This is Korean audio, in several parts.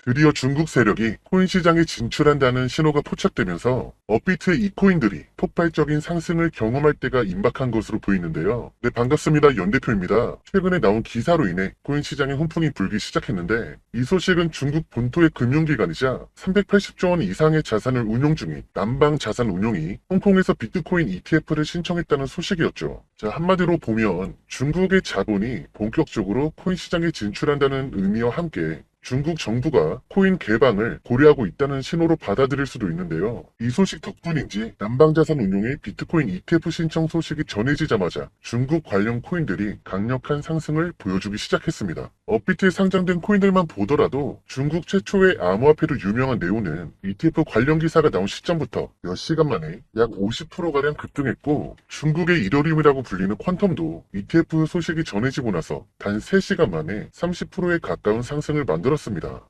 드디어 중국 세력이 코인 시장에 진출한다는 신호가 포착되면서 업비트의 이 코인들이 폭발적인 상승을 경험할 때가 임박한 것으로 보이는데요. 네, 반갑습니다. 연대표입니다. 최근에 나온 기사로 인해 코인 시장에 훈풍이 불기 시작했는데 이 소식은 중국 본토의 금융기관이자 380조 원 이상의 자산을 운용 중인 남방자산운용이 홍콩에서 비트코인 ETF를 신청했다는 소식이었죠. 자, 한마디로 보면 중국의 자본이 본격적으로 코인 시장에 진출한다는 의미와 함께 중국 정부가 코인 개방을 고려하고 있다는 신호로 받아들일 수도 있는데요. 이 소식 덕분인지 남방자산운용의 비트코인 ETF 신청 소식이 전해지자마자 중국 관련 코인들이 강력한 상승을 보여주기 시작했습니다. 업비트에 상장된 코인들만 보더라도 중국 최초의 암호화폐로 유명한 네오는 ETF 관련 기사가 나온 시점부터 몇 시간 만에 약 50%가량 급등했고, 중국의 이더리움이라고 불리는 퀀텀도 ETF 소식이 전해지고 나서 단 3시간 만에 30%에 가까운 상승을 만들었습니다.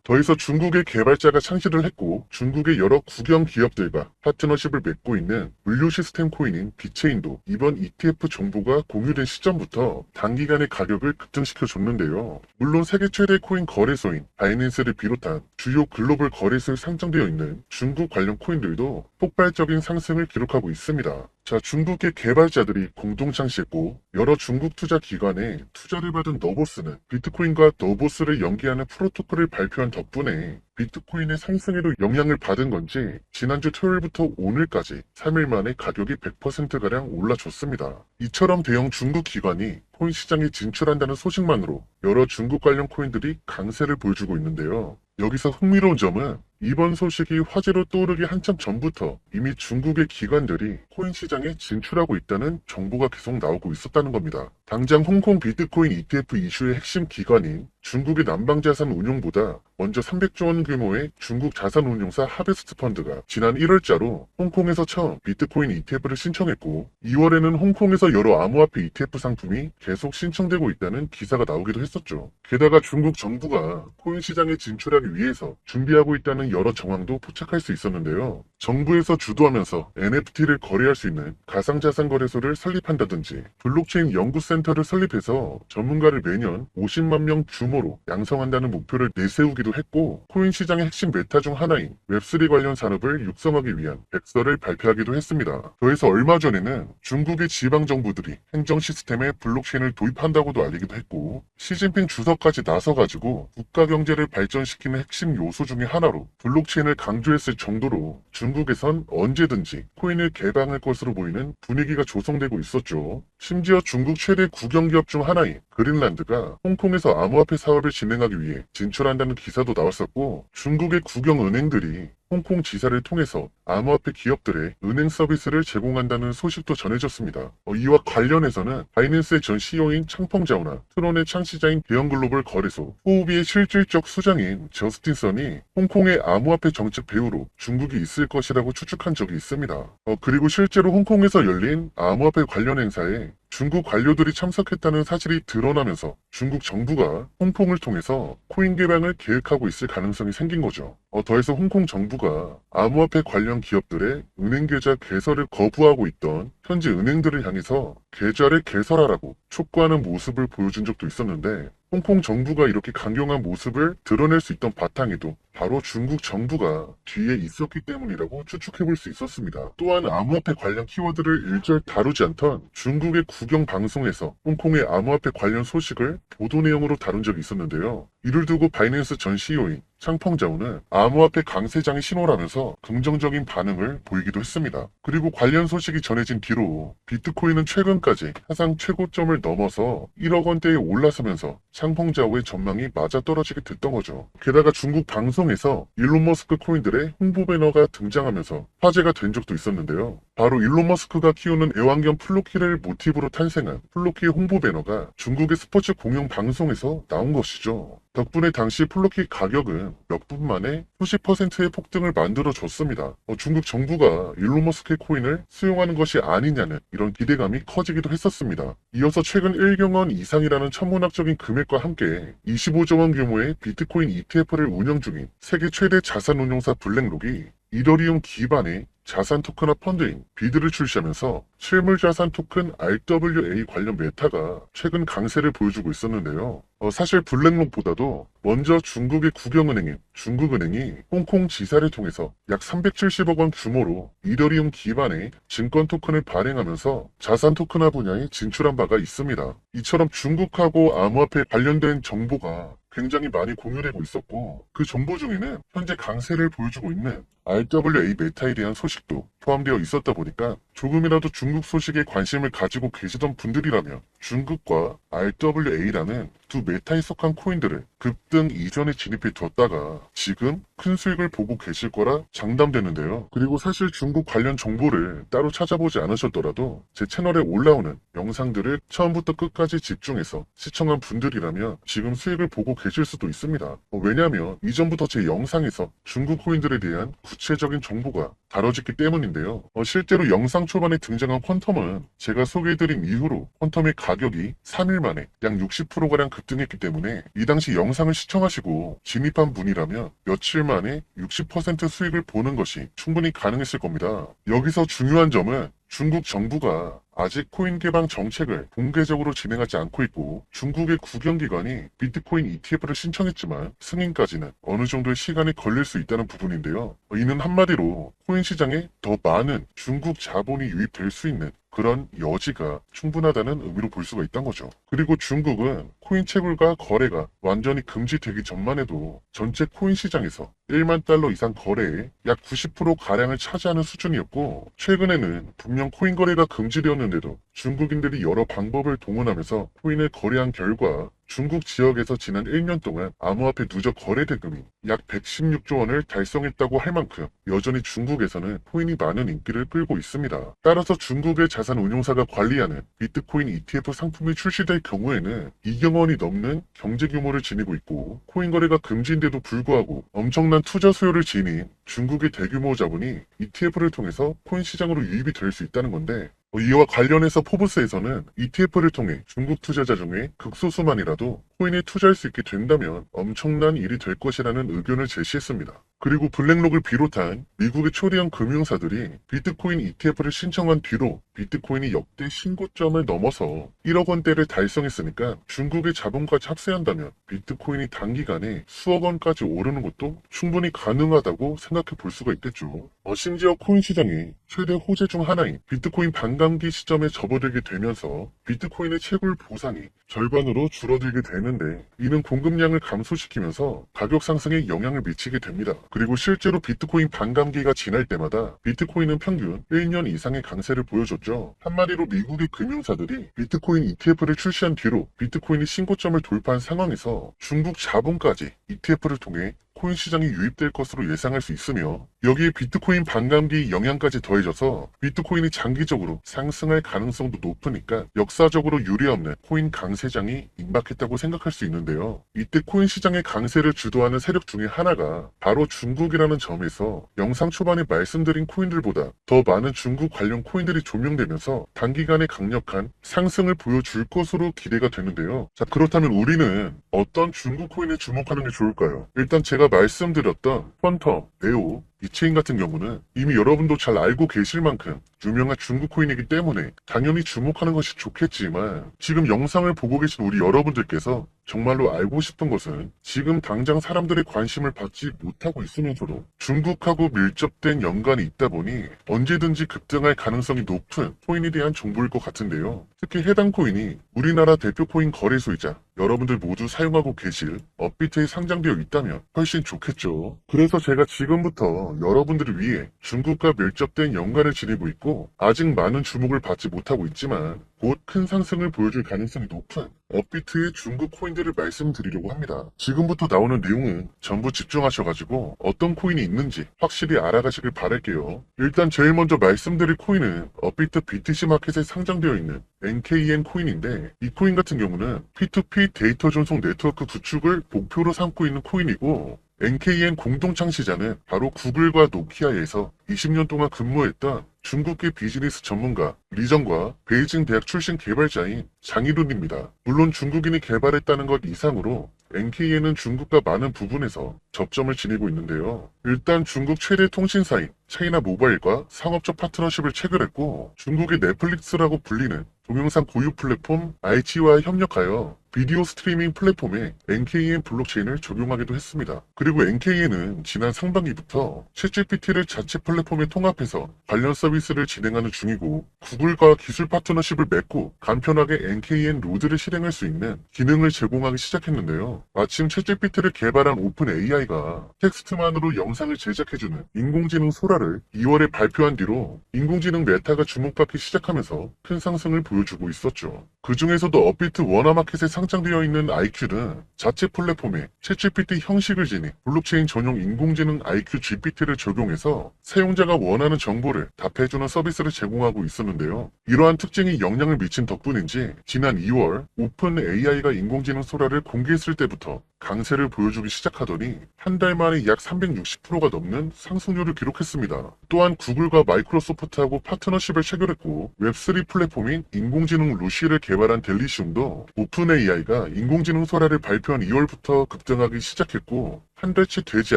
더해서 중국의 개발자가 창시를 했고 중국의 여러 국영 기업들과 파트너십을 맺고 있는 물류 시스템 코인인 비체인도 이번 ETF 정보가 공유된 시점부터 단기간에 가격을 급등시켜줬는데요. 물론 세계 최대 코인 거래소인 바이낸스를 비롯한 주요 글로벌 거래소에 상장되어 있는 중국 관련 코인들도 폭발적인 상승을 기록하고 있습니다. 자, 중국의 개발자들이 공동 창시했고 여러 중국 투자 기관에 투자를 받은 너보스는 비트코인과 너보스를 연계하는 프로토콜을 발표한 덕분에 비트코인의 상승에도 영향을 받은 건지 지난주 토요일부터 오늘까지 3일 만에 가격이 100%가량 올라줬습니다. 이처럼 대형 중국 기관이 코인 시장에 진출한다는 소식만으로 여러 중국 관련 코인들이 강세를 보여주고 있는데요. 여기서 흥미로운 점은 이번 소식이 화제로 떠오르기 한참 전부터 이미 중국의 기관들이 코인 시장에 진출하고 있다는 정보가 계속 나오고 있었다는 겁니다. 당장 홍콩 비트코인 ETF 이슈의 핵심 기관인 중국의 남방자산운용보다 먼저 300조 원 규모의 중국 자산운용사 하베스트 펀드가 지난 1월자로 홍콩에서 처음 비트코인 ETF를 신청했고 2월에는 홍콩에서 여러 암호화폐 ETF 상품이 계속 신청되고 있다는 기사가 나오기도 했었죠. 게다가 중국 정부가 코인 시장에 진출하기 위해서 준비하고 있다는 여러 정황도 포착할 수 있었는데요. 정부에서 주도하면서 NFT를 거래할 수 있는 가상자산 거래소를 설립한다든지 블록체인 연구센터를 설립해서 전문가를 매년 50만 명 규모로 양성한다는 목표를 내세우기도 했고, 코인 시장의 핵심 메타 중 하나인 웹3 관련 산업을 육성하기 위한 백서를 발표하기도 했습니다. 더해서 얼마 전에는 중국의 지방정부들이 행정 시스템에 블록체인을 도입한다고도 알리기도 했고, 시진핑 주석까지 나서가지고 국가 경제를 발전시키는 핵심 요소 중의 하나로 블록체인을 강조했을 정도로 중국에선 언제든지 코인을 개방할 것으로 보이는 분위기가 조성되고 있었죠. 심지어 중국 최대 국영기업 중 하나인 그린란드가 홍콩에서 암호화폐 사업을 진행하기 위해 진출한다는 기사도 나왔었고, 중국의 국영은행들이 홍콩 지사를 통해서 암호화폐 기업들의 은행 서비스를 제공한다는 소식도 전해졌습니다. 이와 관련해서는 바이낸스의 전 CEO인 창펑자오나 트론의 창시자인 대형글로벌 거래소 호우비의 실질적 수장인 저스틴 선이 홍콩의 암호화폐 정책 배후로 중국이 있을 것이라고 추측한 적이 있습니다. 그리고 실제로 홍콩에서 열린 암호화폐 관련 행사에 중국 관료들이 참석했다는 사실이 드러나면서 중국 정부가 홍콩을 통해서 코인 개방을 계획하고 있을 가능성이 생긴 거죠. 더해서 홍콩 정부가 암호화폐 관련 기업들의 은행 계좌 개설을 거부하고 있던 현지 은행들을 향해서 계좌를 개설하라고 촉구하는 모습을 보여준 적도 있었는데, 홍콩 정부가 이렇게 강경한 모습을 드러낼 수 있던 바탕에도 바로 중국 정부가 뒤에 있었기 때문이라고 추측해볼 수 있었습니다. 또한 암호화폐 관련 키워드를 일절 다루지 않던 중국의 국영 방송에서 홍콩의 암호화폐 관련 소식을 보도 내용으로 다룬 적이 있었는데요. 이를 두고 바이낸스 전 CEO인 창펑자오는 암호화폐 강세장의 신호라면서 긍정적인 반응을 보이기도 했습니다. 그리고 관련 소식이 전해진 뒤로 비트코인은 최근까지 사상 최고점을 넘어서 1억 원대에 올라서면서 창펑자오의 전망이 맞아떨어지게 됐던 거죠. 게다가 중국 방송에서 일론 머스크 코인들의 홍보 배너가 등장하면서 화제가 된 적도 있었는데요. 바로 일론 머스크가 키우는 애완견 플로키를 모티브로 탄생한 플로키의 홍보 배너가 중국의 스포츠 공영 방송에서 나온 것이죠. 덕분에 당시 플로키 가격은 몇 분 만에 수십 %의 폭등을 만들어줬습니다. 중국 정부가 일론 머스크의 코인을 수용하는 것이 아니냐는 이런 기대감이 커지기도 했었습니다. 이어서 최근 1경 원 이상이라는 천문학적인 금액과 함께 25조 원 규모의 비트코인 ETF를 운영 중인 세계 최대 자산운용사 블랙록이 이더리움 기반의 자산 토큰화 펀드인 비드를 출시하면서 실물 자산 토큰 RWA 관련 메타가 최근 강세를 보여주고 있었는데요. 사실 블랙록보다도 먼저 중국의 국영은행인 중국은행이 홍콩 지사를 통해서 약 370억 원 규모로 이더리움 기반의 증권 토큰을 발행하면서 자산 토큰화 분야에 진출한 바가 있습니다. 이처럼 중국하고 암호화폐 관련된 정보가 굉장히 많이 공유되고 있었고, 그 정보 중에는 현재 강세를 보여주고 있는 RWA 메타에 대한 소식도 포함되어 있었다 보니까 조금이라도 중국 소식에 관심을 가지고 계시던 분들이라면 중국과 RWA라는 두 메타에 속한 코인들을 급등 이전에 진입해 뒀다가 지금 큰 수익을 보고 계실 거라 장담되는데요. 그리고 사실 중국 관련 정보를 따로 찾아보지 않으셨더라도 제 채널에 올라오는 영상들을 처음부터 끝까지 집중해서 시청한 분들이라면 지금 수익을 보고 계실 수도 있습니다. 왜냐하면 이전부터 제 영상에서 중국 코인들에 대한 구체적인 정보가 다뤄졌기 때문인데요. 실제로 영상 초반에 등장한 퀀텀은 제가 소개해드린 이후로 퀀텀의 가격이 3일 만에 약 60%가량 급등했기 때문에 이 당시 영상을 시청하시고 진입한 분이라면 며칠 만에 60% 수익을 보는 것이 충분히 가능했을 겁니다. 여기서 중요한 점은 중국 정부가 아직 코인 개방 정책을 공개적으로 진행하지 않고 있고 중국의 국영기관이 비트코인 ETF를 신청했지만 승인까지는 어느 정도의 시간이 걸릴 수 있다는 부분인데요. 이는 한마디로 코인 시장에 더 많은 중국 자본이 유입될 수 있는 그런 여지가 충분하다는 의미로 볼 수가 있다는 거죠. 그리고 중국은 코인 채굴과 거래가 완전히 금지되기 전만 해도 전체 코인 시장에서 1만 달러 이상 거래의 약 90%가량을 차지하는 수준이었고 최근에는 분명 코인 거래가 금지되었는데도 중국인들이 여러 방법을 동원하면서 코인을 거래한 결과 중국 지역에서 지난 1년 동안 암호화폐 누적 거래 대금이 약 116조 원을 달성했다고 할 만큼 여전히 중국에서는 코인이 많은 인기를 끌고 있습니다. 따라서 중국의 자산 운용사가 관리하는 비트코인 ETF 상품이 출시될 경우에는 2억 원이 넘는 경제 규모를 지니고 있고 코인 거래가 금지인데도 불구하고 엄청난 투자 수요를 지닌 중국의 대규모 자본이 ETF를 통해서 코인 시장으로 유입이 될 수 있다는 건데 이와 관련해서 포브스에서는 ETF를 통해 중국 투자자 중에 극소수만이라도 코인에 투자할 수 있게 된다면 엄청난 일이 될 것이라는 의견을 제시했습니다. 그리고 블랙록을 비롯한 미국의 초대형 금융사들이 비트코인 ETF를 신청한 뒤로 비트코인이 역대 신고점을 넘어서 1억 원대를 달성했으니까 중국의 자본까지 합세한다면 비트코인이 단기간에 수억 원까지 오르는 것도 충분히 가능하다고 생각해 볼 수가 있겠죠. 심지어 코인 시장의 최대 호재 중 하나인 비트코인 반감기 시점에 접어들게 되면서 비트코인의 채굴 보상이 절반으로 줄어들게 되는데 이는 공급량을 감소시키면서 가격 상승에 영향을 미치게 됩니다. 그리고 실제로 비트코인 반감기가 지날 때마다 비트코인은 평균 1년 이상의 강세를 보여줬죠. 한마디로 미국의 금융사들이 비트코인 ETF를 출시한 뒤로 비트코인이 신고점을 돌파한 상황에서 중국 자본까지 ETF를 통해 코인 시장이 유입될 것으로 예상할 수 있으며 여기에 비트코인 반감기 영향까지 더해져서 비트코인이 장기적으로 상승할 가능성도 높으니까 역사적으로 유례없는 코인 강세장이 임박했다고 생각할 수 있는데요. 이때 코인 시장의 강세를 주도하는 세력 중에 하나가 바로 중국이라는 점에서 영상 초반에 말씀드린 코인들보다 더 많은 중국 관련 코인들이 조명되면서 단기간에 강력한 상승을 보여줄 것으로 기대가 되는데요. 자, 그렇다면 우리는 어떤 중국 코인에 주목하는 게 좋을까요? 일단 제가 말씀드렸던 퀀텀, 네오, 이체인 같은 경우는 이미 여러분도 잘 알고 계실 만큼 유명한 중국 코인이기 때문에 당연히 주목하는 것이 좋겠지만 지금 영상을 보고 계신 우리 여러분들께서 정말로 알고 싶은 것은 지금 당장 사람들의 관심을 받지 못하고 있으면서도 중국하고 밀접된 연관이 있다 보니 언제든지 급등할 가능성이 높은 코인에 대한 정보일 것 같은데요. 특히 해당 코인이 우리나라 대표 코인 거래소이자 여러분들 모두 사용하고 계실 업비트에 상장되어 있다면 훨씬 좋겠죠. 그래서 제가 지금부터 여러분들을 위해 중국과 밀접된 연관을 지니고 있고 아직 많은 주목을 받지 못하고 있지만 곧 큰 상승을 보여줄 가능성이 높은 업비트의 중국 코인들을 말씀드리려고 합니다. 지금부터 나오는 내용은 전부 집중하셔가지고 어떤 코인이 있는지 확실히 알아가시길 바랄게요. 일단 제일 먼저 말씀드릴 코인은 업비트 BTC 마켓에 상장되어 있는 NKN 코인인데 이 코인 같은 경우는 P2P 데이터 전송 네트워크 구축을 목표로 삼고 있는 코인이고 NKN 공동 창시자는 바로 구글과 노키아에서 20년 동안 근무했던 중국계 비즈니스 전문가 리정과 베이징 대학 출신 개발자인 장이룬입니다. 물론 중국인이 개발했다는 것 이상으로 NKN은 중국과 많은 부분에서 접점을 지니고 있는데요. 일단 중국 최대 통신사인 차이나 모바일과 상업적 파트너십을 체결했고, 중국의 넷플릭스라고 불리는 동영상 공유 플랫폼 아이치와 협력하여 비디오 스트리밍 플랫폼에 NKN 블록체인을 적용하기도 했습니다. 그리고 NKN은 지난 상반기부터 챗GPT를 자체 플랫폼에 통합해서 관련 서비스를 진행하는 중이고, 구글과 기술 파트너십을 맺고 간편하게 NKN 로드를 실행할 수 있는 기능을 제공하기 시작했는데요. 마침 챗GPT를 개발한 오픈 AI가 텍스트만으로 영상을 제작해주는 인공지능 소라를 2월에 발표한 뒤로 인공지능 메타가 주목받기 시작하면서 큰 상승을 보여주고 있었죠. 그 중에서도 업비트 워너마켓에 상장되어 있는 IQ는 자체 플랫폼에 챗GPT 형식을 지닌 블록체인 전용 인공지능 IQ GPT를 적용해서 사용자가 원하는 정보를 답해주는 서비스를 제공하고 있었는데요. 이러한 특징이 영향을 미친 덕분인지 지난 2월 오픈 AI가 인공지능 소라를 공개했을 때부터 강세를 보여주기 시작하더니 한 달 만에 약 360%가 넘는 상승률을 기록했습니다. 또한 구글과 마이크로소프트하고 파트너십을 체결했고, 웹3 플랫폼인 인공지능 루시를 개발한 델리시움도 오픈 AI가 인공지능 소라를 발표한 2월부터 급등하기 시작했고, 한 달치 되지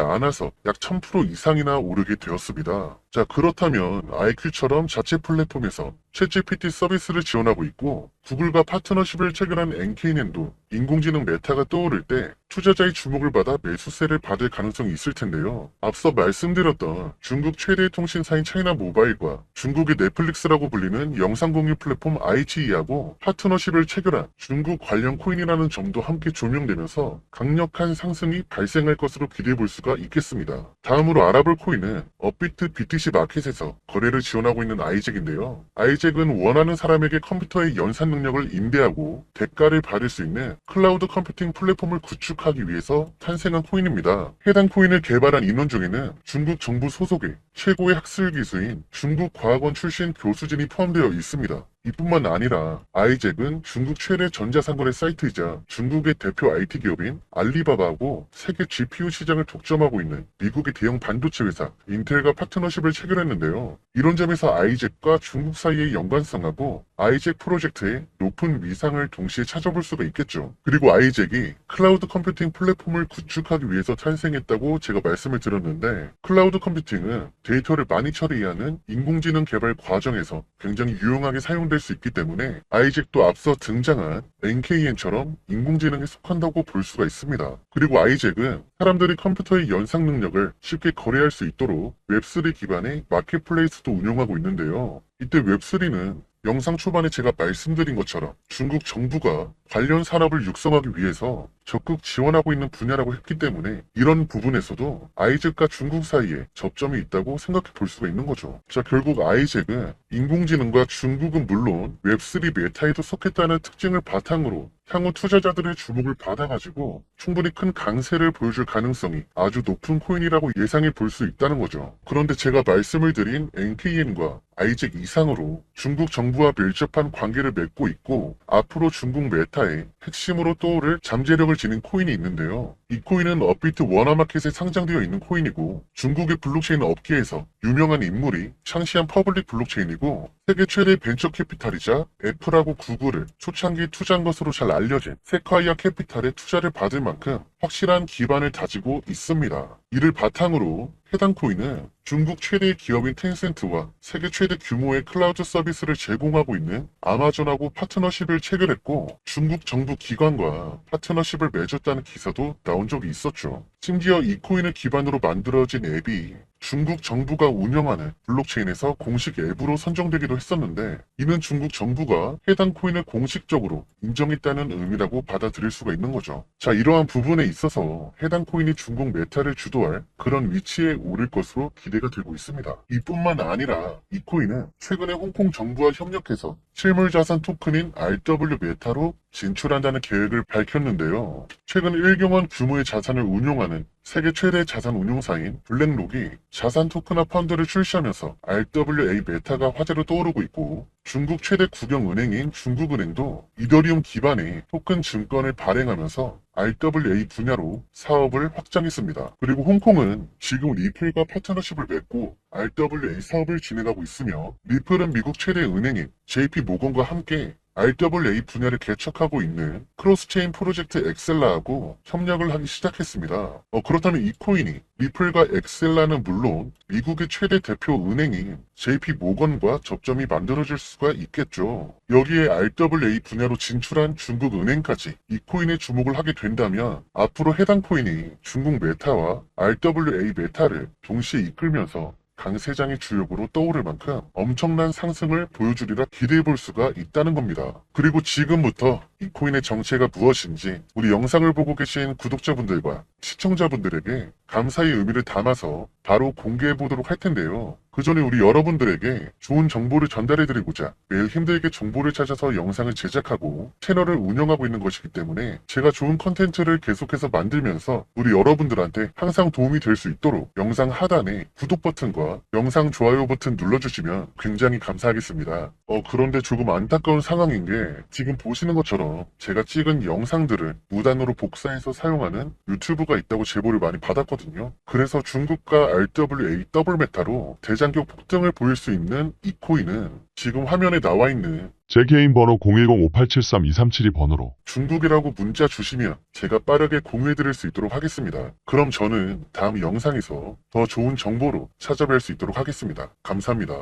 않아서 약 1000% 이상이나 오르게 되었습니다. 자, 그렇다면 IQ처럼 자체 플랫폼에서 챗GPT 서비스를 지원하고 있고, 구글과 파트너십을 체결한 NKN도 인공지능 메타가 떠오를 때 투자자의 주목을 받아 매수세를 받을 가능성이 있을 텐데요. 앞서 말씀드렸던 중국 최대 통신사인 차이나 모바일과 중국의 넷플릭스라고 불리는 영상 공유 플랫폼 아이치이하고 파트너십을 체결한 중국 관련 코인이라는 점도 함께 조명되면서 강력한 상승이 발생할 것으로 기대해 볼 수가 있겠습니다. 다음으로 알아볼 코인은 업비트 BTC 마켓에서 거래를 지원하고 있는 아이잭인데요. 아이잭은 원하는 사람에게 컴퓨터의 연산 능력을 임대하고 대가를 받을 수 있는 클라우드 컴퓨팅 플랫폼을 구축하기 위해서 탄생한 코인입니다. 해당 코인을 개발한 인원 중에는 중국 정부 소속의 최고의 학술 기수인 중국 과학원 출신 교수진이 포함되어 있습니다. 이뿐만 아니라 아이잭은 중국 최대 전자상거래 사이트이자 중국의 대표 IT 기업인 알리바바하고 세계 GPU 시장을 독점하고 있는 미국의 대형 반도체 회사 인텔과 파트너십을 체결했는데요. 이런 점에서 아이잭과 중국 사이의 연관성하고 아이잭 프로젝트의 높은 위상을 동시에 찾아볼 수가 있겠죠. 그리고 아이잭이 클라우드 컴퓨팅 플랫폼을 구축하기 위해서 탄생했다고 제가 말씀을 드렸는데, 클라우드 컴퓨팅은 데이터를 많이 처리하는 인공지능 개발 과정에서 굉장히 유용하게 사용될 수 있기 때문에 아이잭도 앞서 등장한 NKN처럼 인공지능에 속한다고 볼 수가 있습니다. 그리고 아이잭은 사람들이 컴퓨터의 연상 능력을 쉽게 거래할 수 있도록 웹3 기반의 마켓플레이스도 운영하고 있는데요. 이때 웹3는 영상 초반에 제가 말씀드린 것처럼 중국 정부가 관련 산업을 육성하기 위해서 적극 지원하고 있는 분야라고 했기 때문에 이런 부분에서도 아이잭과 중국 사이에 접점이 있다고 생각해 볼 수가 있는 거죠. 자, 결국 아이잭은 인공지능과 중국은 물론 웹3 메타에도 속했다는 특징을 바탕으로 향후 투자자들의 주목을 받아가지고 충분히 큰 강세를 보여줄 가능성이 아주 높은 코인이라고 예상해 볼 수 있다는 거죠. 그런데 제가 말씀을 드린 NKN과 아이잭 이상으로 중국 정부와 밀접한 관계를 맺고 있고, 앞으로 중국 메타의 핵심으로 떠오를 잠재력을 지닌 코인이 있는데요. 이 코인은 업비트 워너마켓에 상장되어 있는 코인이고, 중국의 블록체인 업계에서 유명한 인물이 창시한 퍼블릭 블록체인이고, 세계 최대 벤처 캐피탈이자 애플하고 구글을 초창기에 투자한 것으로 잘 알려진 세콰이어 캐피탈의 투자를 받을 만큼 확실한 기반을 다지고 있습니다. 이를 바탕으로 해당 코인은 중국 최대 기업인 텐센트와 세계 최대 규모의 클라우드 서비스를 제공하고 있는 아마존하고 파트너십을 체결했고, 중국 정부 기관과 파트너십을 맺었다는 기사도 나온 적이 있었죠. 심지어 이 코인을 기반으로 만들어진 앱이 중국 정부가 운영하는 블록체인에서 공식 앱으로 선정되기도 했었는데, 이는 중국 정부가 해당 코인을 공식적으로 인정했다는 의미라고 받아들일 수가 있는 거죠. 자, 이러한 부분에 있어서 해당 코인이 중국 메타를 주도할 그런 위치에 오를 것으로 기대가 되고 있습니다. 이뿐만 아니라 이 코인은 최근에 홍콩 정부와 협력해서 실물자산 토큰인 RW 메타로 진출한다는 계획을 밝혔는데요. 최근 1경원 규모의 자산을 운용하는 세계 최대 자산 운용사인 블랙록이 자산 토큰화 펀드를 출시하면서 RWA 메타가 화제로 떠오르고 있고, 중국 최대 국영은행인 중국은행도 이더리움 기반의 토큰 증권을 발행하면서 RWA 분야로 사업을 확장했습니다. 그리고 홍콩은 지금 리플과 파트너십을 맺고 RWA 사업을 진행하고 있으며, 리플은 미국 최대 은행인 JP 모건과 함께 RWA 분야를 개척하고 있는 크로스체인 프로젝트 엑셀라하고 협력을 하기 시작했습니다. 그렇다면 이 코인이 리플과 엑셀라는 물론 미국의 최대 대표 은행인 JP 모건과 접점이 만들어질 수가 있겠죠. 여기에 RWA 분야로 진출한 중국 은행까지 이 코인에 주목을 하게 된다면 앞으로 해당 코인이 중국 메타와 RWA 메타를 동시에 이끌면서 강세장의 주역으로 떠오를 만큼 엄청난 상승을 보여주리라 기대해 볼 수가 있다는 겁니다. 그리고 지금부터 이 코인의 정체가 무엇인지 우리 영상을 보고 계신 구독자분들과 시청자분들에게 감사의 의미를 담아서 바로 공개해 보도록 할 텐데요. 그 전에 우리 여러분들에게 좋은 정보를 전달해 드리고자 매일 힘들게 정보를 찾아서 영상을 제작하고 채널을 운영하고 있는 것이기 때문에 제가 좋은 컨텐츠를 계속해서 만들면서 우리 여러분들한테 항상 도움이 될 수 있도록 영상 하단에 구독 버튼과 영상 좋아요 버튼 눌러주시면 굉장히 감사하겠습니다. 그런데 조금 안타까운 상황인 게 지금 보시는 것처럼 제가 찍은 영상들을 무단으로 복사해서 사용하는 유튜브가 있다고 제보를 많이 받았거든요. 그래서 중국과 RWA 더블 메타로 대장격 폭등을 보일 수 있는 이 코인은 지금 화면에 나와 있는 제 개인 번호 010-5873-2372번으로 중국이라고 문자 주시면 제가 빠르게 공유해 드릴 수 있도록 하겠습니다. 그럼 저는 다음 영상에서 더 좋은 정보로 찾아뵐 수 있도록 하겠습니다. 감사합니다.